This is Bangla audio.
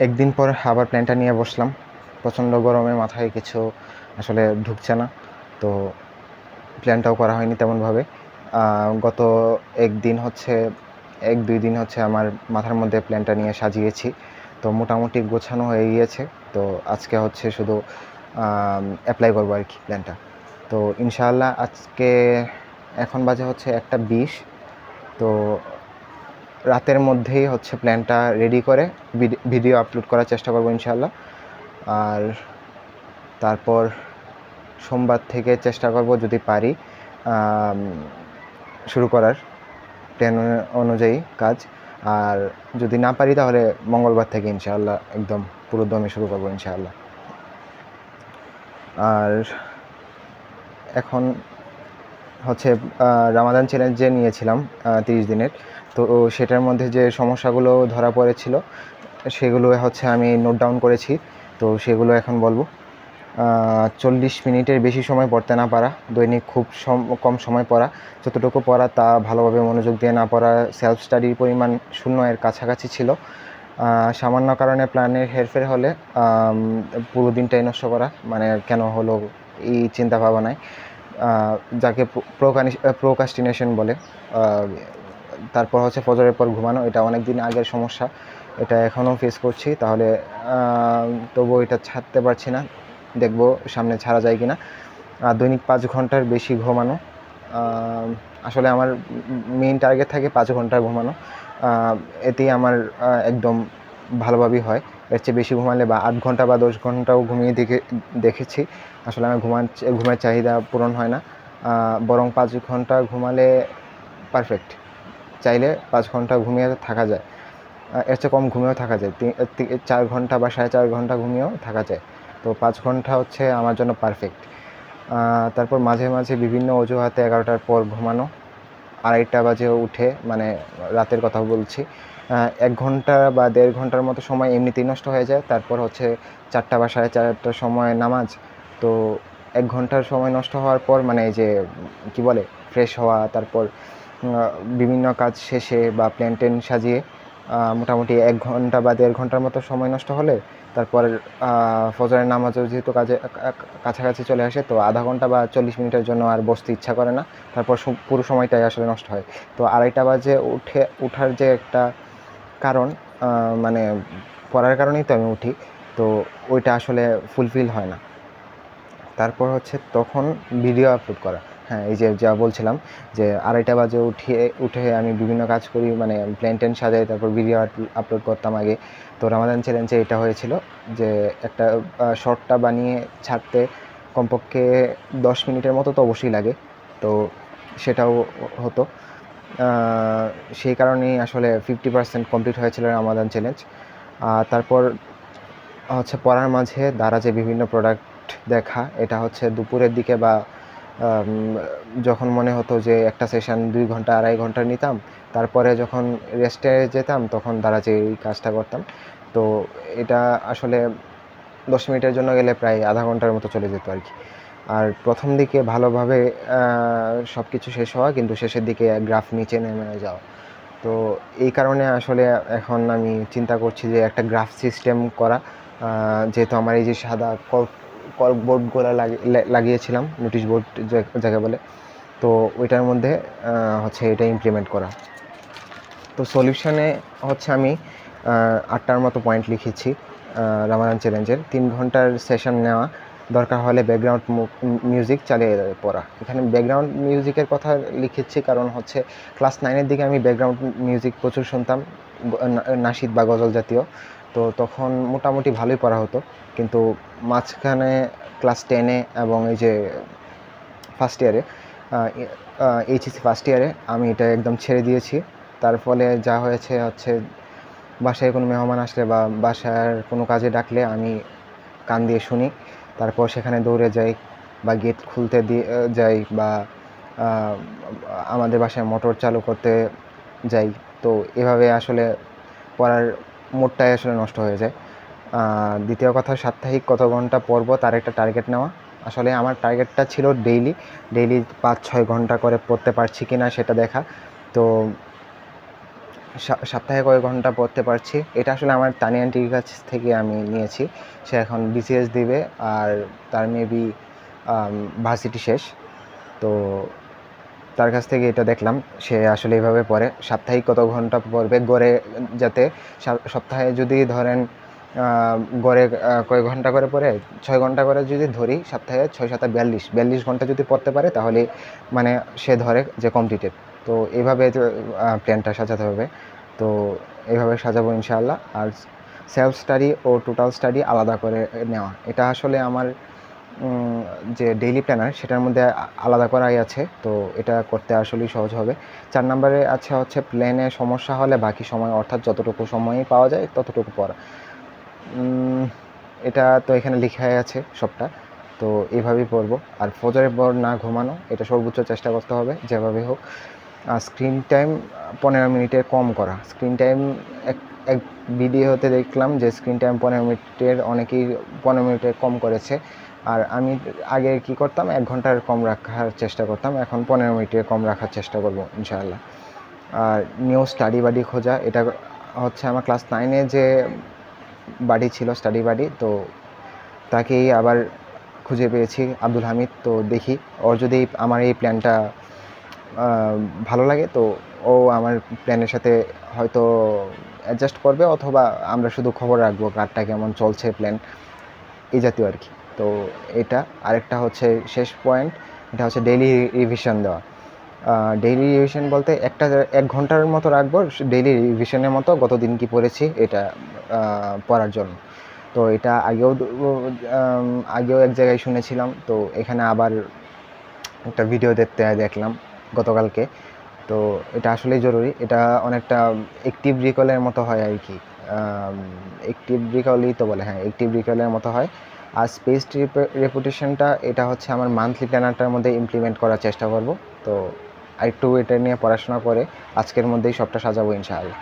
একদিন পর আবার প্ল্যানটা নিয়ে বসলাম। প্রচণ্ড গরমে মাথায় কিছু আসলে ঢুকছে না, তো প্ল্যানটাও করা হয়নি তেমনভাবে। গত 1-2 দিন হচ্ছে আমার মাথার মধ্যে প্ল্যানটা নিয়ে সাজিয়েছি, তো মোটামুটি গোছানো হয়ে গিয়েছে। তো আজকে হচ্ছে শুধু অ্যাপ্লাই করবো আর কি প্ল্যানটা। তো ইনশাআল্লাহ আজকে এখন বাজে হচ্ছে 1:20, তো রাতের মধ্যেই হচ্ছে প্ল্যানটা রেডি করে ভিডিও আপলোড করার চেষ্টা করবো ইনশাআল্লাহ। আর তারপর সোমবার থেকে চেষ্টা করব যদি পারি শুরু করার প্ল্যান অনুযায়ী কাজ। আর যদি না পারি তাহলে মঙ্গলবার থেকে ইনশাআল্লাহ একদম পুরো দমে শুরু করবো ইনশাআল্লাহ। আর এখন হচ্ছে রামাদান চ্যালেঞ্জ যে নিয়েছিলাম 30 দিনের, তো সেটার মধ্যে যে সমস্যাগুলো ধরা পড়েছিল সেগুলো হচ্ছে আমি নোট ডাউন করেছি, তো সেগুলো এখন বলবো। 40 মিনিটের বেশি সময় পড়তে না পারা, দৈনিক খুব কম সময় পড়া, যতটুকু পড়া তা ভালোভাবে মনোযোগ দিয়ে না পড়া, সেলফ স্টাডির পরিমাণ 0-এর কাছাকাছি ছিল। সামান্য কারণে প্ল্যানের হেরফের হলে পুরো দিনটাই নষ্ট করা, মানে কেন হলো এই চিন্তা ভাবনায়, যাকে প্রোকাস্টিনেশন বলে। তারপর হচ্ছে ফজরের পর ঘুমানো, এটা অনেক দিন আগের সমস্যা, এটা এখনও ফেস করছি, তাহলে তবুও এটা ছাড়তে পারছি না, দেখবো সামনে ছাড়া যায় কিনা। দৈনিক 5 ঘন্টার বেশি ঘুমানো, আসলে আমার মেইন টার্গেট থাকে 5 ঘন্টা ঘুমানো, এতেই আমার একদম ভালোভাবেই হয়। এর চেয়ে বেশি ঘুমালে বা 8 ঘন্টা বা 10 ঘন্টাও ঘুমিয়ে দেখেছি, আসলে আমার ঘুমের চাহিদা পূরণ হয় না, বরং 5 ঘন্টা ঘুমালে পারফেক্ট। চাইলে 5 ঘন্টা ঘুমিয়ে থাকা যায়, এর চেয়ে কম ঘুমিয়েও থাকা যায়, 4 ঘন্টা বা 4.5 ঘন্টা ঘুমিয়েও থাকা যায়, তো 5 ঘন্টা হচ্ছে আমার জন্য পারফেক্ট। তারপর মাঝে মাঝে বিভিন্ন অজুহাতে 11টার পর ঘুমানো, 2:30 বাজে উঠে, মানে রাতের কথা বলছি, 1 ঘন্টা বা 1.5 ঘন্টার মতো সময় এমনিতেই নষ্ট হয়ে যায়। তারপর হচ্ছে 4টা বা 4:30টার সময় নামাজ, তো 1 ঘন্টার সময় নষ্ট হওয়ার পর, মানে এই যে কি বলে ফ্রেশ হওয়া, তারপর বিভিন্ন কাজ শেষে বা প্ল্যান সাজিয়ে মোটামুটি 1 ঘন্টা বা 1.5 ঘন্টার মতো সময় নষ্ট হলে, তারপর ফজরের নামাজও যেহেতু কাছাকাছি চলে আসে, তো আধা ঘন্টা বা 40 মিনিটের জন্য আর বসতে ইচ্ছা করে না, তারপর পুরো সময়টাই আসলে নষ্ট হয়। তো 2:30 বাজে উঠার যে একটা কারণ, মানে পড়ার কারণেই তো আমি উঠি, তো ওইটা আসলে ফুলফিল হয় না। তারপর হচ্ছে তখন ভিডিও আপলোড করা, হ্যাঁ এই যে যা বলছিলাম যে 2:30 বাজে উঠে আমি বিভিন্ন কাজ করি, মানে প্ল্যান সাজাই, তারপর ভিডিও আপলোড করতাম আগে। তো রামাদান চ্যালেঞ্জে এটা হয়েছিল যে একটা শর্টটা বানিয়ে ছাড়তে কমপক্ষে 10 মিনিটের মতো তো অবশ্যই লাগে, তো সেটাও হতো। সেই কারণেই আসলে 50% কমপ্লিট হয়েছিল রামাদান চ্যালেঞ্জ। তারপর হচ্ছে পড়ার মাঝে দারাজে বিভিন্ন প্রোডাক্ট দেখা, এটা হচ্ছে দুপুরের দিকে বা যখন মনে হতো যে একটা সেশন 2 ঘন্টা 2.5 ঘন্টা নিতাম, তারপরে যখন রেস্টে যেতাম তখন দারাজে এই কাজটা করতাম। তো এটা আসলে 10 মিনিটের জন্য গেলে প্রায় আধা ঘন্টার মতো চলে যেত আর কি। আর প্রথম দিকে ভালোভাবে সব কিছু শেষ হওয়া, কিন্তু শেষের দিকে গ্রাফ নিচে নেমে যাওয়া, তো এই কারণে আসলে এখন আমি চিন্তা করছি যে একটা গ্রাফ সিস্টেম করা, যেহেতু আমার এই যে সাদা কর্কবোর্ডগুলো লাগিয়েছিলাম, নোটিশ বোর্ড যাকে বলে, তো ওইটার মধ্যে হচ্ছে এটা ইমপ্লিমেন্ট করা। তো সলিউশনে হচ্ছে আমি 8টার মতো পয়েন্ট লিখেছি রামাদান চ্যালেঞ্জের। 3 ঘন্টার সেশন নেওয়া, দরকার হলে ব্যাকগ্রাউন্ড মিউজিক চালিয়ে পড়া। এখানে ব্যাকগ্রাউন্ড মিউজিকের কথা লিখেছি কারণ হচ্ছে ক্লাস 9-এর দিকে আমি ব্যাকগ্রাউন্ড মিউজিক প্রচুর শুনতাম, নাশিদ বা গজল জাতীয়, তো তখন মোটামুটি ভালোই পড়া হতো। কিন্তু মাঝখানে ক্লাস 10-এ এবং এই যে ফার্স্ট ইয়ারে, এইচএসসি ফার্স্ট ইয়ারে আমি এটা একদম ছেড়ে দিয়েছি। তার ফলে যা হয়েছে হচ্ছে বাসায় কোনো মেহমান আসলে বা বাসার কোনো কাজে ডাকলে আমি কান দিয়ে শুনি, তারপর সেখানে দৌড়ে যাই বা গেট খুলতে দিয়ে যাই, বা আমাদের বাসায় মোটর চালু করতে যাই। তো এভাবে আসলে পড়ার মোডটাই আসলে নষ্ট হয়ে যায়। দ্বিতীয় কথা, সাপ্তাহিক কত ঘন্টা পড়ব তার একটা টার্গেট নেওয়া। আসলে আমার টার্গেটটা ছিল ডেইলি 5-6 ঘন্টা করে পড়তে পারছি কি না সেটা দেখা। তো সপ্তাহে কয়েক ঘন্টা পড়তে পারছি, এটা আসলে আমার তানিয়া আন্টির কাছ থেকে আমি নিয়েছি। সে এখন বিসিএস দিবে, আর তার মেবি ভার্সিটি শেষ। তো তার কাছ থেকে এটা দেখলাম, সে আসলে এভাবে পড়ে। সাপ্তাহিক কত ঘন্টা পড়বে গড়ে, যাতে সপ্তাহে যদি ধরেন গড়ে কয়েক ঘন্টা করে পড়ে, 6 ঘন্টা করে যদি ধরি, সপ্তাহে 6 7 42 ঘন্টা যদি পড়তে পারে, তাহলে মানে সে ধরে যে কমপ্লিটেড। তো এইভাবে প্ল্যানটা সাজাতে হবে। তো এইভাবে সাজাবো ইনশাআল্লাহ। আর সেলফ স্টাডি ও টোটাল স্টাডি আলাদা করে নেওয়া, এটা আসলে আমার যে ডেইলি প্ল্যানার সেটার মধ্যে আলাদা করাই আছে। তো এটা করতে আসলেই সহজ হবে। 4 নম্বরে আছে হচ্ছে প্ল্যানে সমস্যা হলে বাকি সময়, অর্থাৎ যতটুকু সময়ই পাওয়া যায় ততটুকু পড়া। এটা তো এখানে লেখাই আছে সবটা। তো এভাবেই পড়বো। আর ফজরের পর না ঘুমানো, এটা সর্বোচ্চ চেষ্টা করতে হবে যেভাবে হোক। স্ক্রিন টাইম 15 মিনিটের কম করা। স্ক্রিন টাইম এক ভিডিওতে দেখলাম যে স্ক্রিন টাইম 15 মিনিটের, অনেকেই 15 মিনিটের কম করেছে। আর আমি আগে কি করতাম, 1 ঘন্টার কম রাখার চেষ্টা করতাম, এখন 15 মিনিটের কম রাখার চেষ্টা করব ইনশাআল্লাহ। আর নিউ স্টাডি বাডি খোঁজা, এটা হচ্ছে আমার ক্লাস 9-এ যে বাডি ছিল, স্টাডি বাডি, তো তাকেই আবার খুঁজে পেয়েছি, আব্দুল হামিদ। তো দেখি ওর যদি আমার এই প্ল্যানটা ভালো লাগে, তো ও আমার প্ল্যানের সাথে হয়তো অ্যাডজাস্ট করবে, অথবা আমরা শুধু খবর রাখবো কারটা কেমন চলছে প্ল্যান, এই জাতীয় আর কি। তো এটা আরেকটা হচ্ছে শেষ পয়েন্ট, এটা হচ্ছে ডেইলি রিভিশন দেওয়া। ডেইলি রিভিশন বলতে 1 ঘন্টার মতো রাখবো ডেইলি রিভিশনের মতো, গতদিন কি পড়েছি এটা পড়ার জন্য। তো এটা আগেও এক জায়গায় শুনেছিলাম, তো এখানে আবার একটা ভিডিও দেখলাম গতকালকে। তো এটা আসলেই জরুরি, এটা অনেকটা অ্যাক্টিভ রিকলের মতো হয় আর কি। অ্যাক্টিভ রিকলই তো বলে, হ্যাঁ অ্যাক্টিভ রিকলের মতো হয়। আর স্পেস রেপুটেশনটা, এটা হচ্ছে আমার মান্থলি প্ল্যানারটার মধ্যে ইমপ্লিমেন্ট করার চেষ্টা করব। তো আরেকটু এটা নিয়ে পড়াশোনা করে আজকের মধ্যেই সবটা সাজাবো ইনশাআল্লাহ।